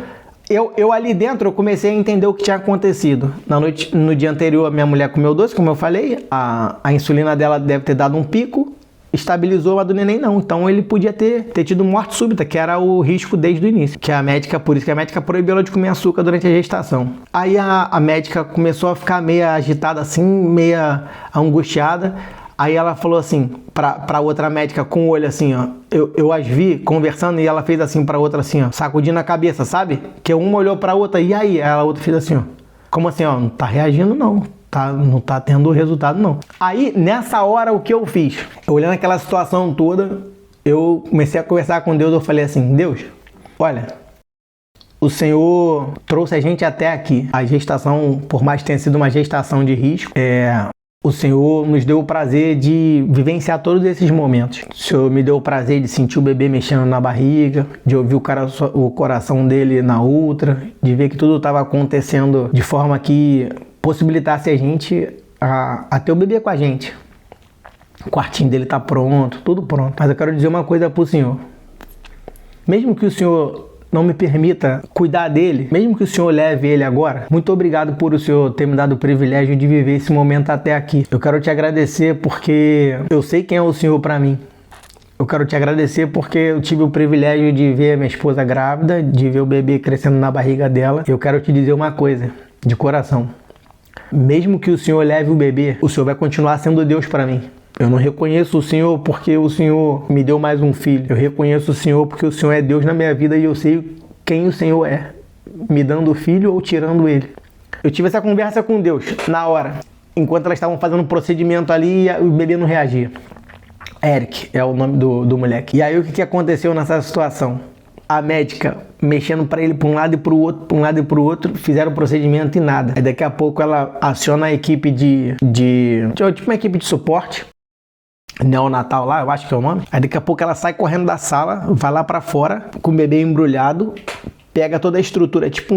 eu ali dentro, eu comecei a entender o que tinha acontecido. No dia anterior, a minha mulher comeu doce, como eu falei, a insulina dela deve ter dado um pico, estabilizou, a do neném não. Então ele podia ter tido morte súbita, que era o risco desde o início. Por isso que a médica proibiu ela de comer açúcar durante a gestação. Aí a médica começou a ficar meio agitada assim, meio angustiada. Aí ela falou assim, pra outra médica com o olho assim, ó. Eu as vi conversando e ela fez assim pra outra assim, ó, sacudindo a cabeça, sabe? Que uma olhou pra outra, e aí? A outra fez assim, ó. Como assim, ó? Não tá reagindo não. Não tá tendo resultado não. Aí, nessa hora, o que eu fiz? Olhando aquela situação toda, eu comecei a conversar com Deus, eu falei assim, Deus, olha, o Senhor trouxe a gente até aqui. A gestação, por mais que tenha sido uma gestação de risco, o Senhor nos deu o prazer de vivenciar todos esses momentos. O Senhor me deu o prazer de sentir o bebê mexendo na barriga, de ouvir o coração dele na outra, de ver que tudo estava acontecendo de forma que possibilitasse a gente a ter o bebê com a gente. O quartinho dele tá pronto, tudo pronto. Mas eu quero dizer uma coisa pro Senhor. Mesmo que o Senhor não me permita cuidar dele, mesmo que o Senhor leve ele agora, muito obrigado por o Senhor ter me dado o privilégio de viver esse momento até aqui. Eu quero te agradecer porque eu sei quem é o Senhor para mim. Eu quero te agradecer porque eu tive o privilégio de ver a minha esposa grávida, de ver o bebê crescendo na barriga dela. Eu quero te dizer uma coisa, de coração. Mesmo que o Senhor leve o bebê, o Senhor vai continuar sendo Deus para mim. Eu não reconheço o Senhor porque o Senhor me deu mais um filho. Eu reconheço o Senhor porque o Senhor é Deus na minha vida e eu sei quem o Senhor é, me dando o filho ou tirando ele. Eu tive essa conversa com Deus na hora, enquanto elas estavam fazendo um procedimento ali e o bebê não reagia. Eric é o nome do moleque. E aí o que aconteceu nessa situação? A médica mexendo para ele para um lado e para o outro, fizeram o procedimento e nada. Aí daqui a pouco ela aciona a equipe tipo uma equipe de suporte neonatal lá, eu acho que é o nome. Aí daqui a pouco ela sai correndo da sala, vai lá para fora com o bebê embrulhado, pega toda a estrutura, tipo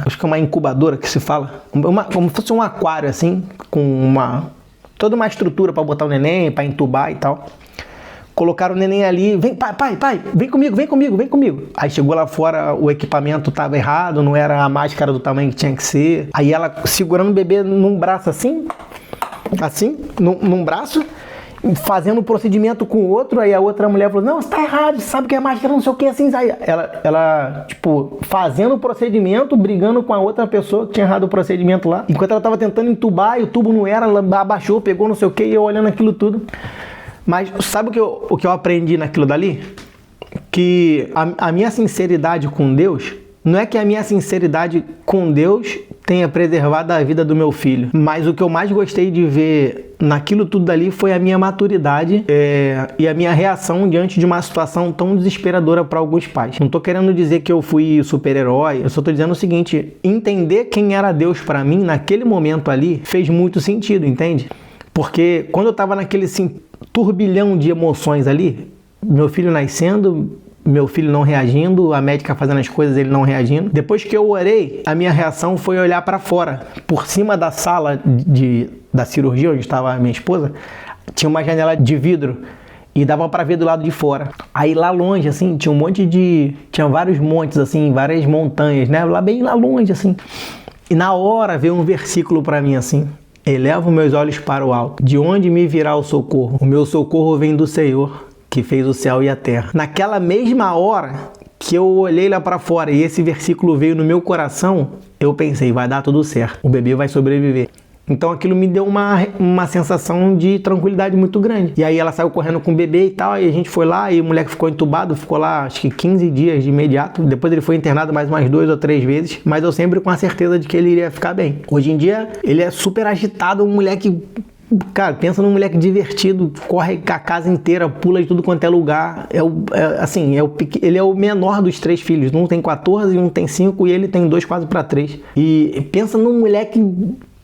acho que é uma incubadora que se fala, como se fosse um aquário assim, com toda uma estrutura para botar o neném, para entubar e tal. Colocaram o neném ali, vem, pai, vem comigo. Aí chegou lá fora, o equipamento estava errado, não era a máscara do tamanho que tinha que ser. Aí ela segurando o bebê num braço assim, num braço, fazendo o procedimento com o outro. Aí a outra mulher falou, não, você tá errado, você sabe que é máscara, não sei o que, assim. Aí ela, tipo, fazendo o procedimento, brigando com a outra pessoa que tinha errado o procedimento lá. Enquanto ela tava tentando entubar e o tubo não era, ela abaixou, pegou não sei o que, e eu olhando aquilo tudo. Mas sabe o que eu aprendi naquilo dali? Que a minha sinceridade com Deus, não é que a minha sinceridade com Deus tenha preservado a vida do meu filho, mas o que eu mais gostei de ver naquilo tudo dali foi a minha maturidade e a minha reação diante de uma situação tão desesperadora para alguns pais. Não tô querendo dizer que eu fui super-herói, eu só tô dizendo o seguinte, entender quem era Deus para mim naquele momento ali fez muito sentido, entende? Porque quando eu tava naquele turbilhão de emoções ali, meu filho nascendo, meu filho não reagindo, a médica fazendo as coisas, ele não reagindo. Depois que eu orei, a minha reação foi olhar para fora. Por cima da sala da cirurgia, onde estava a minha esposa, tinha uma janela de vidro. e dava pra ver do lado de fora. Aí lá longe, assim, tinha vários montes, assim, várias montanhas, né? Lá bem lá longe, assim. E na hora veio um versículo pra mim, assim: elevo meus olhos para o alto, de onde me virá o socorro? O meu socorro vem do Senhor, que fez o céu e a terra. Naquela mesma hora que eu olhei lá pra fora e esse versículo veio no meu coração, eu pensei, vai dar tudo certo, o bebê vai sobreviver. Então aquilo me deu uma sensação de tranquilidade muito grande. E aí ela saiu correndo com o bebê e tal, e a gente foi lá, e o moleque ficou entubado, ficou lá acho que 15 dias de imediato. Depois ele foi internado mais umas 2 ou 3 vezes, mas eu sempre com a certeza de que ele iria ficar bem. Hoje em dia ele é super agitado, um moleque... Cara, pensa num moleque divertido, corre com a casa inteira, pula de tudo quanto é lugar. Ele é o menor dos 3 filhos. Um tem 14, um tem 5 e ele tem 2 quase para 3. E pensa num moleque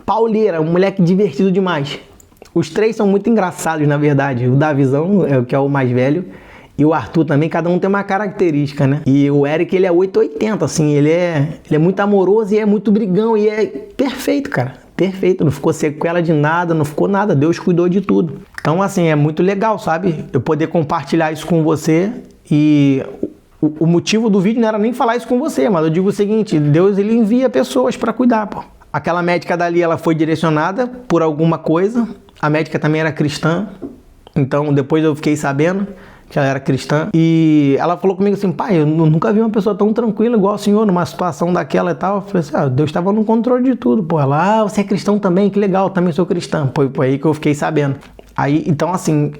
pauleira, um moleque divertido demais. Os 3 são muito engraçados, na verdade. O Davizão, que é o mais velho, e o Arthur também, cada um tem uma característica, né? E o Eric, ele é 880, assim, ele é muito amoroso e é muito brigão e é perfeito, cara. Perfeito, não ficou sequela de nada, não ficou nada, Deus cuidou de tudo. Então, assim, é muito legal, sabe? Eu poder compartilhar isso com você. E o motivo do vídeo não era nem falar isso com você, mas eu digo o seguinte: Deus, ele envia pessoas para cuidar, pô. Aquela médica dali, ela foi direcionada por alguma coisa. A médica também era cristã, então depois eu fiquei sabendo que ela era cristã, e ela falou comigo assim: pai, eu nunca vi uma pessoa tão tranquila igual o senhor numa situação daquela e tal. Eu falei assim: Deus estava no controle de tudo, pô. Ela: você é cristão também? Que legal, também sou cristã. Foi aí que eu fiquei sabendo. Aí, então assim,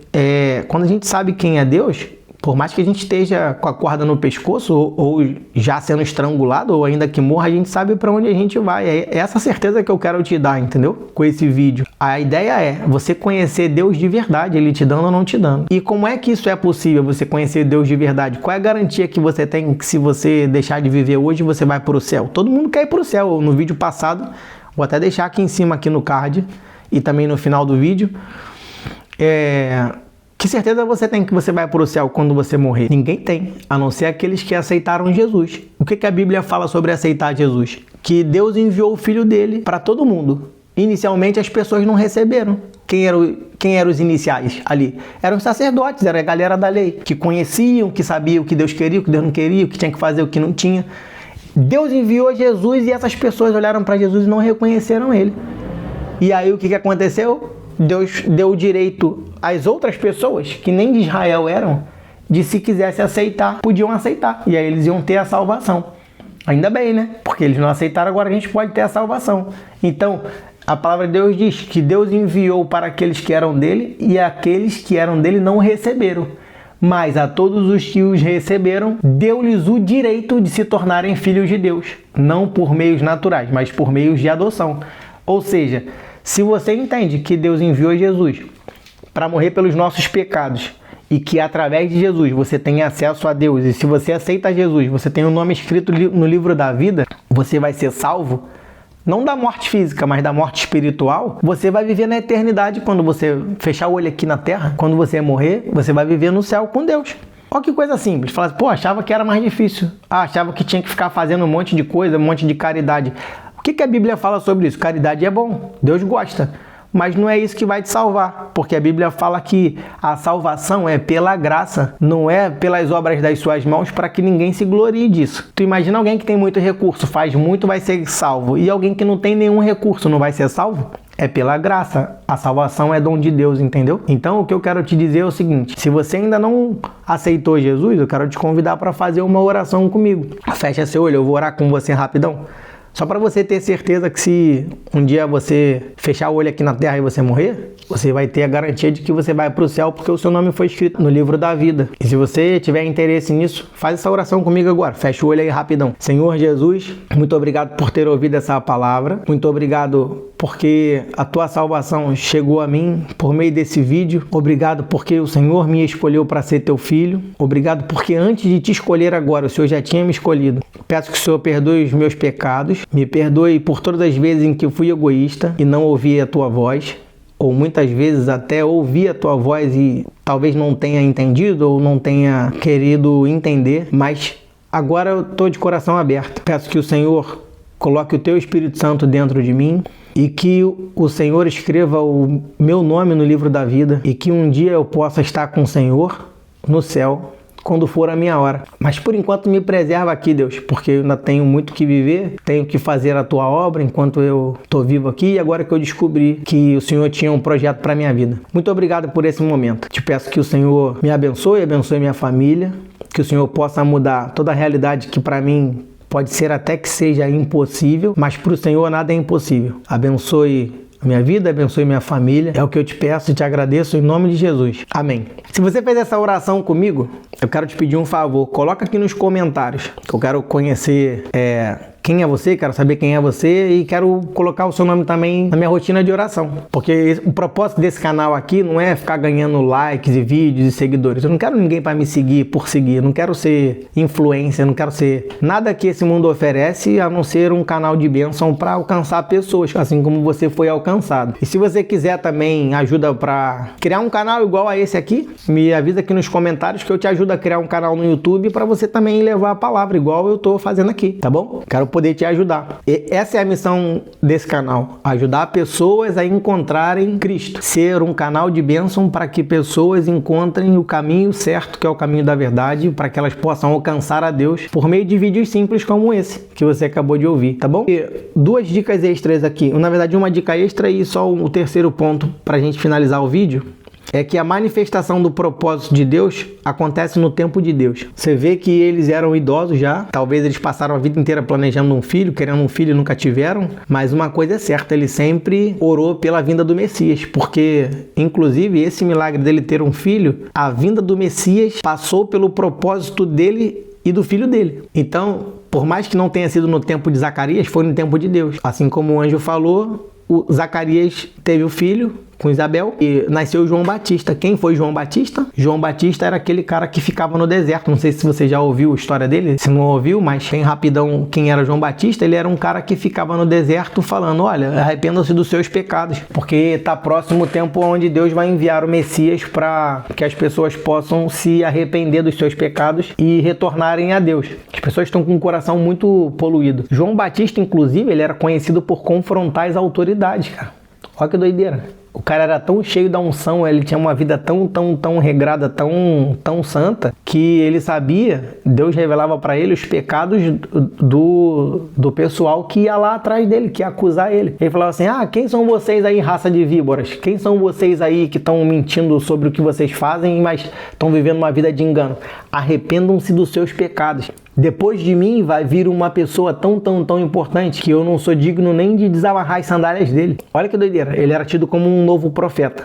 quando a gente sabe quem é Deus, por mais que a gente esteja com a corda no pescoço, ou já sendo estrangulado, ou ainda que morra, a gente sabe para onde a gente vai. É essa certeza que eu quero te dar, entendeu? Com esse vídeo. A ideia é você conhecer Deus de verdade, Ele te dando ou não te dando. E como é que isso é possível, você conhecer Deus de verdade? Qual é a garantia que você tem que se você deixar de viver hoje, você vai para o céu? Todo mundo quer ir para o céu. No vídeo passado, vou até deixar aqui em cima, aqui no card, e também no final do vídeo. Que certeza você tem que você vai para o céu quando você morrer? Ninguém tem, a não ser aqueles que aceitaram Jesus. O que a Bíblia fala sobre aceitar Jesus? Que Deus enviou o Filho dele para todo mundo. Inicialmente as pessoas não receberam. Quem eram os iniciais ali? Eram os sacerdotes, era a galera da lei, que conheciam, que sabiam o que Deus queria, o que Deus não queria, o que tinha que fazer, o que não tinha. Deus enviou Jesus e essas pessoas olharam para Jesus e não reconheceram Ele. E aí o que aconteceu? Deus deu o direito às outras pessoas, que nem de Israel eram, de se quisesse aceitar, podiam aceitar. E aí eles iam ter a salvação. Ainda bem, né? Porque eles não aceitaram, agora a gente pode ter a salvação. Então, a palavra de Deus diz que Deus enviou para aqueles que eram dele, e aqueles que eram dele não receberam. Mas a todos os que os receberam, deu-lhes o direito de se tornarem filhos de Deus. Não por meios naturais, mas por meios de adoção. Ou seja, se você entende que Deus enviou Jesus para morrer pelos nossos pecados e que através de Jesus você tem acesso a Deus, e se você aceita Jesus, você tem o nome escrito no livro da vida, você vai ser salvo, não da morte física, mas da morte espiritual. Você vai viver na eternidade. Quando você fechar o olho aqui na terra, quando você morrer, você vai viver no céu com Deus. Olha que coisa simples. Fala assim: pô, achava que era mais difícil. Achava que tinha que ficar fazendo um monte de coisa, um monte de caridade. O que a Bíblia fala sobre isso? Caridade é bom, Deus gosta, mas não é isso que vai te salvar, porque a Bíblia fala que a salvação é pela graça, não é pelas obras das suas mãos, para que ninguém se glorie disso. Tu imagina alguém que tem muito recurso, faz muito, vai ser salvo, e alguém que não tem nenhum recurso não vai ser salvo? É pela graça, a salvação é dom de Deus, entendeu? Então o que eu quero te dizer é o seguinte: se você ainda não aceitou Jesus, eu quero te convidar para fazer uma oração comigo. Fecha seu olho, eu vou orar com você rapidão. Só para você ter certeza que se um dia você fechar o olho aqui na terra e você morrer, você vai ter a garantia de que você vai para o céu, porque o seu nome foi escrito no livro da vida. E se você tiver interesse nisso, faz essa oração comigo agora. Fecha o olho aí rapidão. Senhor Jesus, muito obrigado por ter ouvido essa palavra. Muito obrigado porque a tua salvação chegou a mim por meio desse vídeo. Obrigado porque o Senhor me escolheu para ser teu filho. Obrigado porque antes de te escolher agora, o Senhor já tinha me escolhido. Peço que o Senhor perdoe os meus pecados. Me perdoe por todas as vezes em que eu fui egoísta e não ouvi a tua voz. Ou muitas vezes até ouvi a tua voz e talvez não tenha entendido ou não tenha querido entender. Mas agora eu estou de coração aberto. Peço que o Senhor coloque o Teu Espírito Santo dentro de mim e que o Senhor escreva o meu nome no livro da vida e que um dia eu possa estar com o Senhor no céu, quando for a minha hora. Mas por enquanto me preserva aqui, Deus, porque eu ainda tenho muito que viver, tenho que fazer a Tua obra enquanto eu estou vivo aqui e agora que eu descobri que o Senhor tinha um projeto para a minha vida. Muito obrigado por esse momento. Te peço que o Senhor me abençoe minha família, que o Senhor possa mudar toda a realidade que para mim pode ser até que seja impossível, mas para o Senhor nada é impossível. Abençoe a minha vida, abençoe minha família. É o que eu te peço e te agradeço em nome de Jesus. Amém. Se você fez essa oração comigo, eu quero te pedir um favor. Coloca aqui nos comentários, que eu quero conhecer quem é você, quero saber quem é você e quero colocar o seu nome também na minha rotina de oração. Porque o propósito desse canal aqui não é ficar ganhando likes e vídeos e seguidores. Eu não quero ninguém para me seguir por seguir. Eu não quero ser influencer, eu não quero ser nada que esse mundo oferece a não ser um canal de bênção para alcançar pessoas, assim como você foi alcançado. E se você quiser também ajuda para criar um canal igual a esse aqui, me avisa aqui nos comentários que eu te ajudo a criar um canal no YouTube para você também levar a palavra igual eu tô fazendo aqui, tá bom? Quero poder te ajudar. E essa é a missão desse canal, ajudar pessoas a encontrarem Cristo, ser um canal de bênção para que pessoas encontrem o caminho certo, que é o caminho da verdade, para que elas possam alcançar a Deus por meio de vídeos simples como esse que você acabou de ouvir, tá bom? E duas dicas extras aqui, na verdade uma dica extra e só o terceiro ponto para a gente finalizar o vídeo. É que a manifestação do propósito de Deus acontece no tempo de Deus. Você vê que eles eram idosos já, talvez eles passaram a vida inteira planejando um filho, querendo um filho e nunca tiveram, mas uma coisa é certa, ele sempre orou pela vinda do Messias, porque inclusive esse milagre dele ter um filho, a vinda do Messias passou pelo propósito dele e do filho dele. Então, por mais que não tenha sido no tempo de Zacarias, foi no tempo de Deus. Assim como o anjo falou, o Zacarias teve o filho com Isabel e nasceu João Batista. Quem foi João Batista? João Batista era aquele cara que ficava no deserto. Não sei se você já ouviu a história dele, se não ouviu, mas bem rapidão quem era João Batista. Ele era um cara que ficava no deserto falando, olha, arrependam-se dos seus pecados, porque está próximo o tempo onde Deus vai enviar o Messias para que as pessoas possam se arrepender dos seus pecados e retornarem a Deus. As pessoas estão com o coração muito poluído. João Batista, inclusive, ele era conhecido por confrontar as autoridades, cara. Olha que doideira. O cara era tão cheio da unção, ele tinha uma vida tão regrada, tão santa, que ele sabia, Deus revelava para ele os pecados do pessoal que ia lá atrás dele, que ia acusar ele. Ele falava assim, quem são vocês aí, raça de víboras? Quem são vocês aí que estão mentindo sobre o que vocês fazem, mas estão vivendo uma vida de engano? Arrependam-se dos seus pecados. Depois de mim vai vir uma pessoa tão importante que eu não sou digno nem de desamarrar as sandálias dele. Olha que doideira, ele era tido como um novo profeta.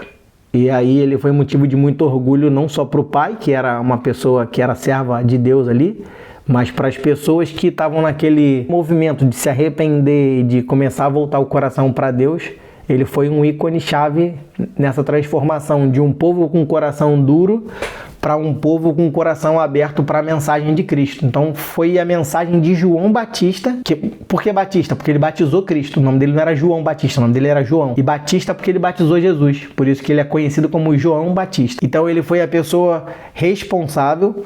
E aí ele foi motivo de muito orgulho não só para o pai, que era uma pessoa que era serva de Deus ali, mas para as pessoas que estavam naquele movimento de se arrepender e de começar a voltar o coração para Deus. Ele foi um ícone-chave nessa transformação de um povo com coração duro para um povo com o coração aberto para a mensagem de Cristo. Então foi a mensagem de João Batista. Por que Batista? Porque ele batizou Cristo. O nome dele não era João Batista, o nome dele era João. E Batista porque ele batizou Jesus. Por isso que ele é conhecido como João Batista. Então ele foi a pessoa responsável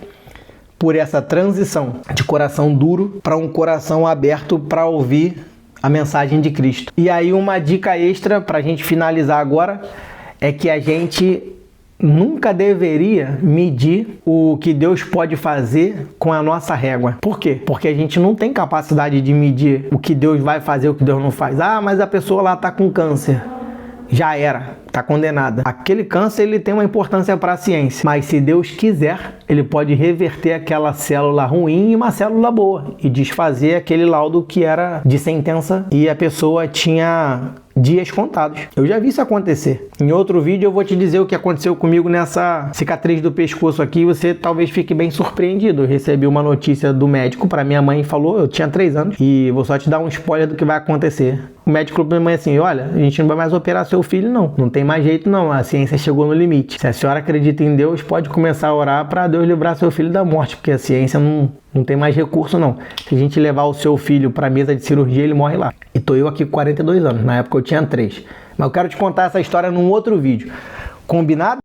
por essa transição de coração duro para um coração aberto para ouvir a mensagem de Cristo. E aí uma dica extra para a gente finalizar agora é que a gente nunca deveria medir o que Deus pode fazer com a nossa régua. Por quê? Porque a gente não tem capacidade de medir o que Deus vai fazer, o que Deus não faz. Mas a pessoa lá está com câncer. Já era, está condenada. Aquele câncer ele tem uma importância para a ciência, mas se Deus quiser, ele pode reverter aquela célula ruim em uma célula boa e desfazer aquele laudo que era de sentença e a pessoa tinha dias contados. Eu já vi isso acontecer. Em outro vídeo eu vou te dizer o que aconteceu comigo nessa cicatriz do pescoço aqui, você talvez fique bem surpreendido. Eu recebi uma notícia do médico, para minha mãe falou, eu tinha 3 anos, e vou só te dar um spoiler do que vai acontecer. O médico falou pra minha mãe assim, olha, a gente não vai mais operar seu filho não tem mais jeito não, a ciência chegou no limite. Se a senhora acredita em Deus, pode começar a orar para Deus livrar seu filho da morte, porque a ciência não tem mais recurso não. Se a gente levar o seu filho para a mesa de cirurgia, ele morre lá. E tô eu aqui com 42 anos, na época eu tinha 3. Mas eu quero te contar essa história num outro vídeo. Combinado?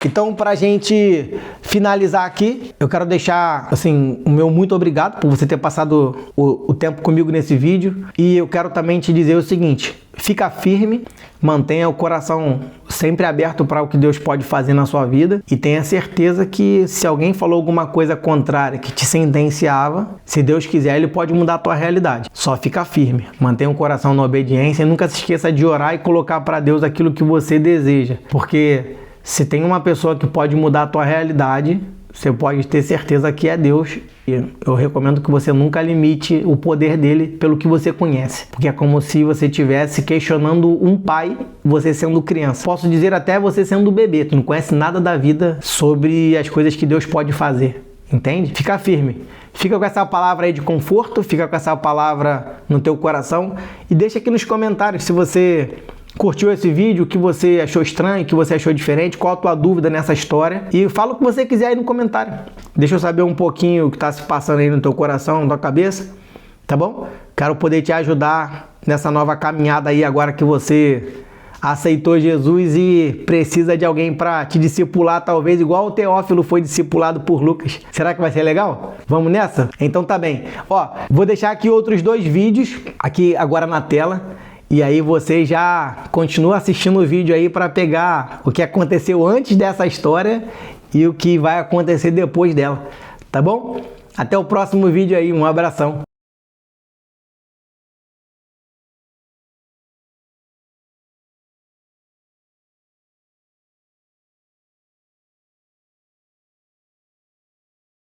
Então, pra gente finalizar aqui, eu quero deixar, assim, o meu muito obrigado por você ter passado o tempo comigo nesse vídeo. E eu quero também te dizer o seguinte: fica firme, mantenha o coração sempre aberto para o que Deus pode fazer na sua vida e tenha certeza que se alguém falou alguma coisa contrária que te sentenciava, se Deus quiser, Ele pode mudar a tua realidade. Só fica firme, mantenha o coração na obediência e nunca se esqueça de orar e colocar para Deus aquilo que você deseja, porque se tem uma pessoa que pode mudar a tua realidade, você pode ter certeza que é Deus. E eu recomendo que você nunca limite o poder dele pelo que você conhece, porque é como se você estivesse questionando um pai, você sendo criança. Posso dizer até você sendo bebê, tu não conhece nada da vida sobre as coisas que Deus pode fazer, entende? Fica firme. Fica com essa palavra aí de conforto, fica com essa palavra no teu coração e deixa aqui nos comentários se você curtiu esse vídeo, o que você achou estranho, o que você achou diferente, qual a tua dúvida nessa história. E fala o que você quiser aí no comentário. Deixa eu saber um pouquinho o que está se passando aí no teu coração, na tua cabeça, tá bom? Quero poder te ajudar nessa nova caminhada aí agora que você aceitou Jesus e precisa de alguém para te discipular, talvez igual o Teófilo foi discipulado por Lucas. Será que vai ser legal? Vamos nessa? Então tá bem. Ó, vou deixar aqui outros 2 vídeos aqui agora na tela. E aí você já continua assistindo o vídeo aí para pegar o que aconteceu antes dessa história e o que vai acontecer depois dela, tá bom? Até o próximo vídeo aí, um abração.